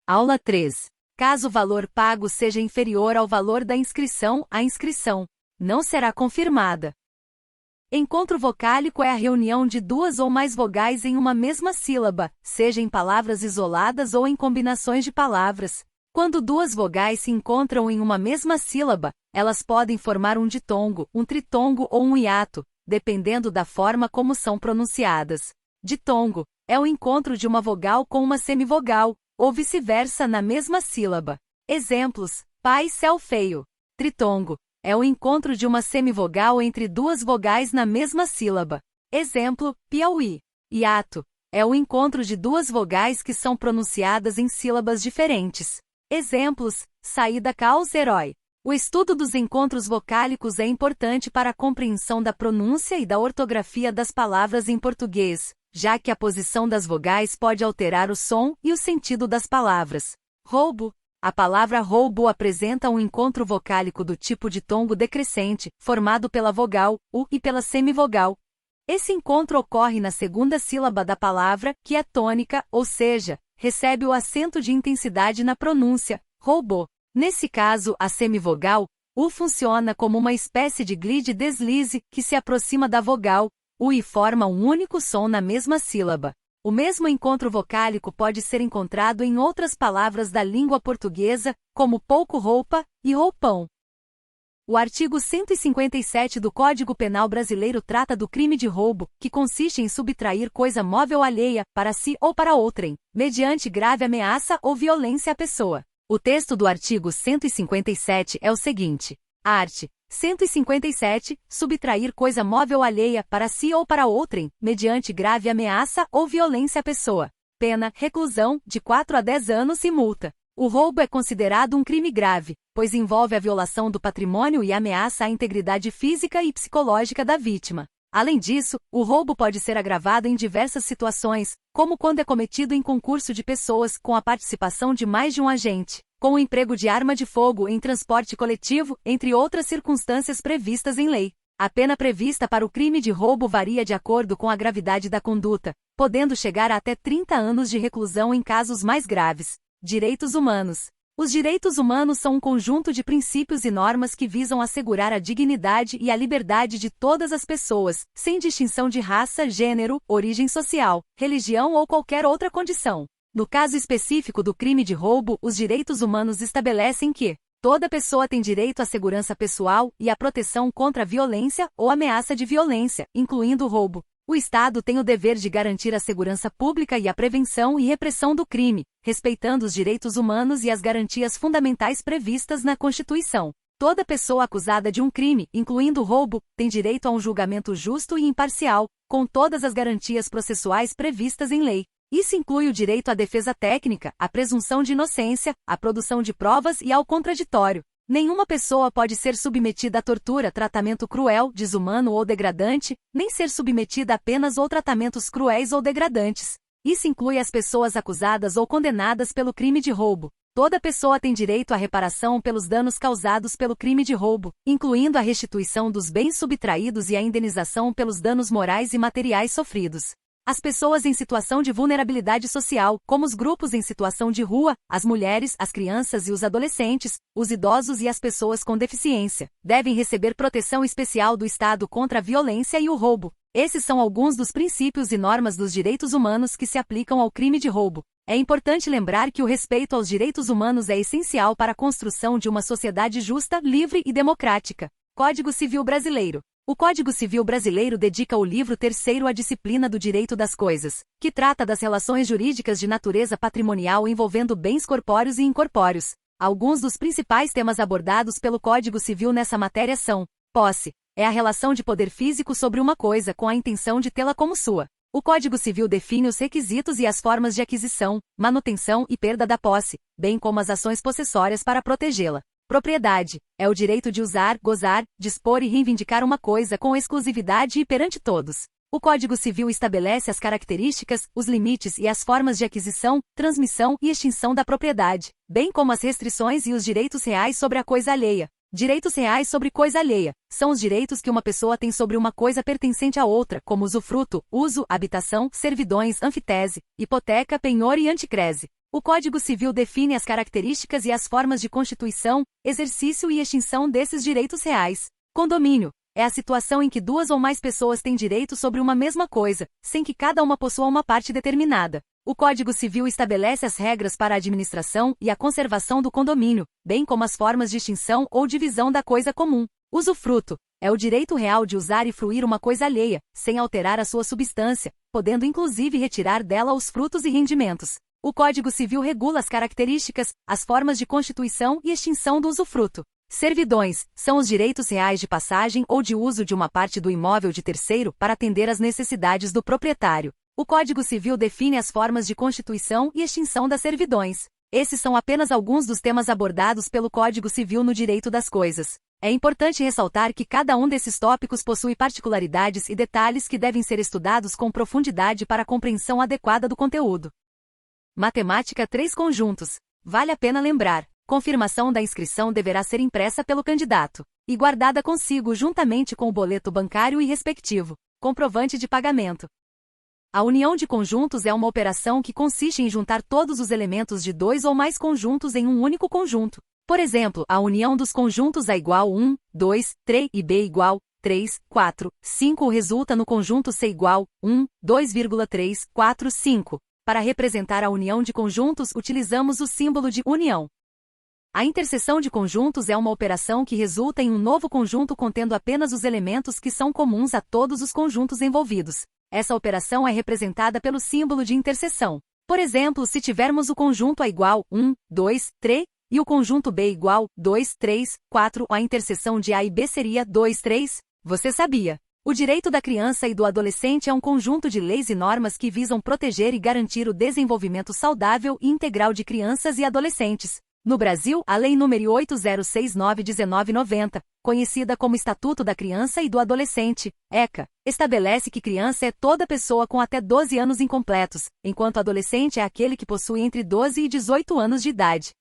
Aula 3. Caso o valor pago seja inferior ao valor da inscrição, a inscrição não será confirmada. Encontro vocálico é a reunião de duas ou mais vogais em uma mesma sílaba, seja em palavras isoladas ou em combinações de palavras. Quando duas vogais se encontram em uma mesma sílaba, elas podem formar um ditongo, um tritongo ou um hiato, dependendo da forma como são pronunciadas. Ditongo é o encontro de uma vogal com uma semivogal, ou vice-versa na mesma sílaba. Exemplos: pai, céu feio. Tritongo é o encontro de uma semivogal entre duas vogais na mesma sílaba. Exemplo: Piauí. Hiato é o encontro de duas vogais que são pronunciadas em sílabas diferentes. Exemplos: saída, caos, herói. O estudo dos encontros vocálicos é importante para a compreensão da pronúncia e da ortografia das palavras em português, já que a posição das vogais pode alterar o som e o sentido das palavras. Roubo. A palavra roubo apresenta um encontro vocálico do tipo ditongo decrescente, formado pela vogal U e pela semivogal. Esse encontro ocorre na segunda sílaba da palavra, que é tônica, ou seja, recebe o acento de intensidade na pronúncia, roubou. Nesse caso, a semivogal U funciona como uma espécie de glide deslize que se aproxima da vogal U e forma um único som na mesma sílaba. O mesmo encontro vocálico pode ser encontrado em outras palavras da língua portuguesa, como pouco roupa e roupão. O artigo 157 do Código Penal Brasileiro trata do crime de roubo, que consiste em subtrair coisa móvel alheia, para si ou para outrem, mediante grave ameaça ou violência à pessoa. O texto do artigo 157 é o seguinte: art. 157. Subtrair coisa móvel alheia, para si ou para outrem, mediante grave ameaça ou violência à pessoa. Pena, reclusão, de 4 a 10 anos e multa. O roubo é considerado um crime grave, pois envolve a violação do patrimônio e ameaça à integridade física e psicológica da vítima. Além disso, o roubo pode ser agravado em diversas situações, como quando é cometido em concurso de pessoas com a participação de mais de um agente, com o emprego de arma de fogo em transporte coletivo, entre outras circunstâncias previstas em lei. A pena prevista para o crime de roubo varia de acordo com a gravidade da conduta, podendo chegar a até 30 anos de reclusão em casos mais graves. Direitos humanos. Os direitos humanos são um conjunto de princípios e normas que visam assegurar a dignidade e a liberdade de todas as pessoas, sem distinção de raça, gênero, origem social, religião ou qualquer outra condição. No caso específico do crime de roubo, os direitos humanos estabelecem que toda pessoa tem direito à segurança pessoal e à proteção contra a violência ou ameaça de violência, incluindo o roubo. O Estado tem o dever de garantir a segurança pública e a prevenção e repressão do crime, respeitando os direitos humanos e as garantias fundamentais previstas na Constituição. Toda pessoa acusada de um crime, incluindo o roubo, tem direito a um julgamento justo e imparcial, com todas as garantias processuais previstas em lei. Isso inclui o direito à defesa técnica, à presunção de inocência, à produção de provas e ao contraditório. Nenhuma pessoa pode ser submetida a tortura, tratamento cruel, desumano ou degradante, nem ser submetida a penas ou tratamentos cruéis ou degradantes. Isso inclui as pessoas acusadas ou condenadas pelo crime de roubo. Toda pessoa tem direito à reparação pelos danos causados pelo crime de roubo, incluindo a restituição dos bens subtraídos e a indenização pelos danos morais e materiais sofridos. As pessoas em situação de vulnerabilidade social, como os grupos em situação de rua, as mulheres, as crianças e os adolescentes, os idosos e as pessoas com deficiência, devem receber proteção especial do Estado contra a violência e o roubo. Esses são alguns dos princípios e normas dos direitos humanos que se aplicam ao crime de roubo. É importante lembrar que o respeito aos direitos humanos é essencial para a construção de uma sociedade justa, livre e democrática. Código Civil Brasileiro. O Código Civil Brasileiro dedica o livro terceiro à disciplina do direito das coisas, que trata das relações jurídicas de natureza patrimonial envolvendo bens corpóreos e incorpóreos. Alguns dos principais temas abordados pelo Código Civil nessa matéria são: posse é a relação de poder físico sobre uma coisa com a intenção de tê-la como sua. O Código Civil define os requisitos e as formas de aquisição, manutenção e perda da posse, bem como as ações possessórias para protegê-la. Propriedade é o direito de usar, gozar, dispor e reivindicar uma coisa com exclusividade e perante todos. O Código Civil estabelece as características, os limites e as formas de aquisição, transmissão e extinção da propriedade, bem como as restrições e os direitos reais sobre a coisa alheia. Direitos reais sobre coisa alheia são os direitos que uma pessoa tem sobre uma coisa pertencente a outra, como usufruto, uso, habitação, servidões, anfitese, hipoteca, penhor e anticrese. O Código Civil define as características e as formas de constituição, exercício e extinção desses direitos reais. Condomínio é a situação em que duas ou mais pessoas têm direito sobre uma mesma coisa, sem que cada uma possua uma parte determinada. O Código Civil estabelece as regras para a administração e a conservação do condomínio, bem como as formas de extinção ou divisão da coisa comum. Usufruto é o direito real de usar e fruir uma coisa alheia, sem alterar a sua substância, podendo inclusive retirar dela os frutos e rendimentos. O Código Civil regula as características, as formas de constituição e extinção do usufruto. Servidões são os direitos reais de passagem ou de uso de uma parte do imóvel de terceiro para atender às necessidades do proprietário. O Código Civil define as formas de constituição e extinção das servidões. Esses são apenas alguns dos temas abordados pelo Código Civil no direito das coisas. É importante ressaltar que cada um desses tópicos possui particularidades e detalhes que devem ser estudados com profundidade para a compreensão adequada do conteúdo. Matemática 3 conjuntos. Vale a pena lembrar. Confirmação da inscrição deverá ser impressa pelo candidato e guardada consigo juntamente com o boleto bancário e respectivo comprovante de pagamento. A união de conjuntos é uma operação que consiste em juntar todos os elementos de dois ou mais conjuntos em um único conjunto. Por exemplo, a união dos conjuntos A igual 1, 2, 3 e B igual 3, 4, 5 resulta no conjunto C igual 1, 2,3, 4, 5. Para representar a união de conjuntos, utilizamos o símbolo de união. A interseção de conjuntos é uma operação que resulta em um novo conjunto contendo apenas os elementos que são comuns a todos os conjuntos envolvidos. Essa operação é representada pelo símbolo de interseção. Por exemplo, se tivermos o conjunto A igual 1, 2, 3 e o conjunto B igual 2, 3, 4, a interseção de A e B seria 2, 3. Você sabia? O direito da criança e do adolescente é um conjunto de leis e normas que visam proteger e garantir o desenvolvimento saudável e integral de crianças e adolescentes. No Brasil, a Lei nº 8069/1990, conhecida como Estatuto da Criança e do Adolescente, ECA, estabelece que criança é toda pessoa com até 12 anos incompletos, enquanto adolescente é aquele que possui entre 12 e 18 anos de idade.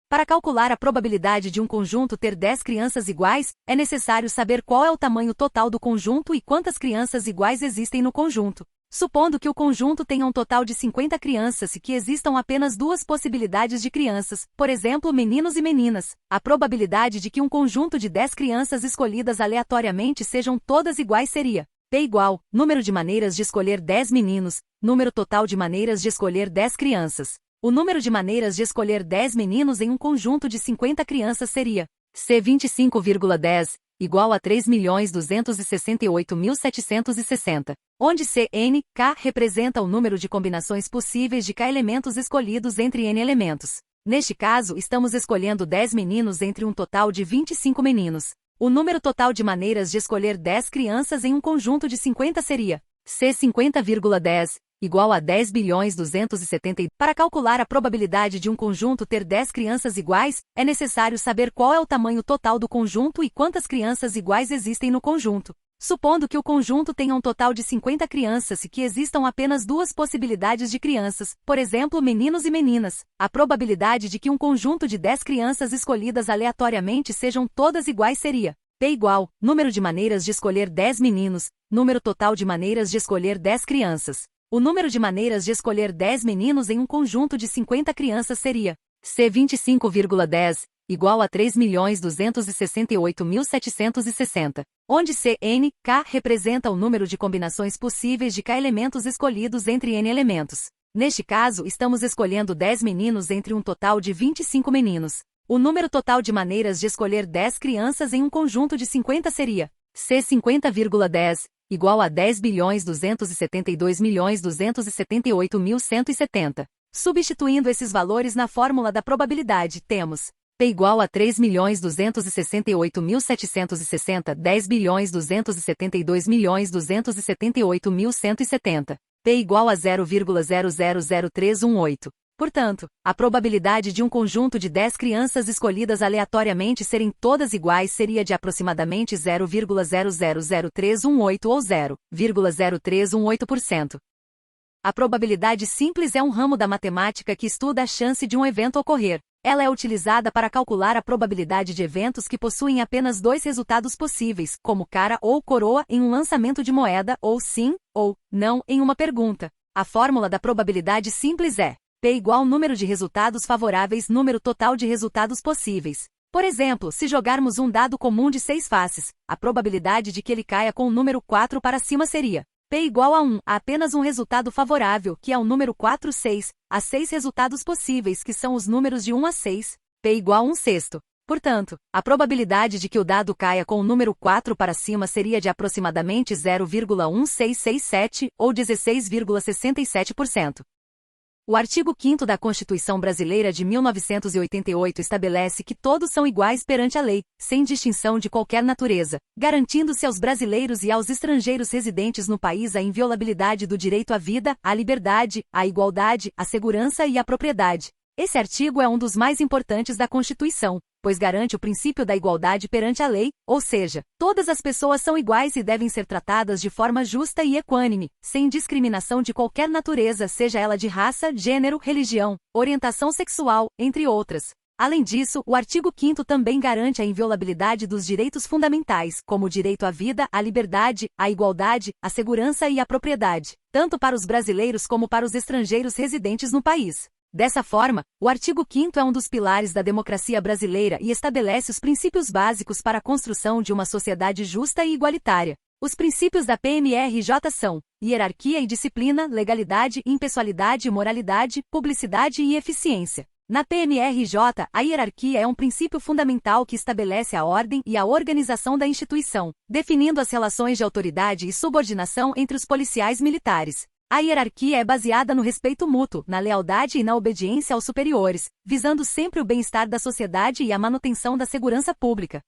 Para calcular a probabilidade de um conjunto ter 10 crianças iguais, é necessário saber qual é o tamanho total do conjunto e quantas crianças iguais existem no conjunto. Supondo que o conjunto tenha um total de 50 crianças e que existam apenas duas possibilidades de crianças, por exemplo, meninos e meninas, a probabilidade de que um conjunto de 10 crianças escolhidas aleatoriamente sejam todas iguais seria P igual, número de maneiras de escolher 10 meninos, número total de maneiras de escolher 10 crianças. O número de maneiras de escolher 10 meninos em um conjunto de 50 crianças seria C 25,10, igual a 3.268.760, onde C, N, K representa o número de combinações possíveis de K elementos escolhidos entre N elementos. Neste caso, estamos escolhendo 10 meninos entre um total de 25 meninos. O número total de maneiras de escolher 10 crianças em um conjunto de 50 seria C 50,10, igual a 10.270. Para calcular a probabilidade de um conjunto ter 10 crianças iguais, é necessário saber qual é o tamanho total do conjunto e quantas crianças iguais existem no conjunto. Supondo que o conjunto tenha um total de 50 crianças e que existam apenas duas possibilidades de crianças, por exemplo, meninos e meninas, a probabilidade de que um conjunto de 10 crianças escolhidas aleatoriamente sejam todas iguais seria P igual, número de maneiras de escolher 10 meninos, número total de maneiras de escolher 10 crianças. O número de maneiras de escolher 10 meninos em um conjunto de 50 crianças seria C 25,10, igual a 3.268.760, onde C, N, K representa o número de combinações possíveis de K elementos escolhidos entre N elementos. Neste caso, estamos escolhendo 10 meninos entre um total de 25 meninos. O número total de maneiras de escolher 10 crianças em um conjunto de 50 seria C 50,10, igual a 10.272.278.170. Substituindo esses valores na fórmula da probabilidade, temos P igual a 3.268.760, 10.272.278.170, P igual a 0,000318. Portanto, a probabilidade de um conjunto de 10 crianças escolhidas aleatoriamente serem todas iguais seria de aproximadamente 0,000318 ou 0,0318%. A probabilidade simples é um ramo da matemática que estuda a chance de um evento ocorrer. Ela é utilizada para calcular a probabilidade de eventos que possuem apenas dois resultados possíveis, como cara ou coroa em um lançamento de moeda, ou sim ou não em uma pergunta. A fórmula da probabilidade simples é P igual número de resultados favoráveis número total de resultados possíveis. Por exemplo, se jogarmos um dado comum de 6 faces, a probabilidade de que ele caia com o número 4 para cima seria P igual a 1, há apenas um resultado favorável, que é o número 4, 6, há 6 resultados possíveis, que são os números de 1 a 6, P igual a 1 sexto. Portanto, a probabilidade de que o dado caia com o número 4 para cima seria de aproximadamente 0,1667, ou 16,67%. O artigo 5º da Constituição Brasileira de 1988 estabelece que todos são iguais perante a lei, sem distinção de qualquer natureza, garantindo-se aos brasileiros e aos estrangeiros residentes no país a inviolabilidade do direito à vida, à liberdade, à igualdade, à segurança e à propriedade. Esse artigo é um dos mais importantes da Constituição, pois garante o princípio da igualdade perante a lei, ou seja, todas as pessoas são iguais e devem ser tratadas de forma justa e equânime, sem discriminação de qualquer natureza, seja ela de raça, gênero, religião, orientação sexual, entre outras. Além disso, o artigo 5º também garante a inviolabilidade dos direitos fundamentais, como o direito à vida, à liberdade, à igualdade, à segurança e à propriedade, tanto para os brasileiros como para os estrangeiros residentes no país. Dessa forma, o artigo 5º é um dos pilares da democracia brasileira e estabelece os princípios básicos para a construção de uma sociedade justa e igualitária. Os princípios da PMRJ são hierarquia e disciplina, legalidade, impessoalidade, moralidade, publicidade e eficiência. Na PMRJ, a hierarquia é um princípio fundamental que estabelece a ordem e a organização da instituição, definindo as relações de autoridade e subordinação entre os policiais militares. A hierarquia é baseada no respeito mútuo, na lealdade e na obediência aos superiores, visando sempre o bem-estar da sociedade e a manutenção da segurança pública.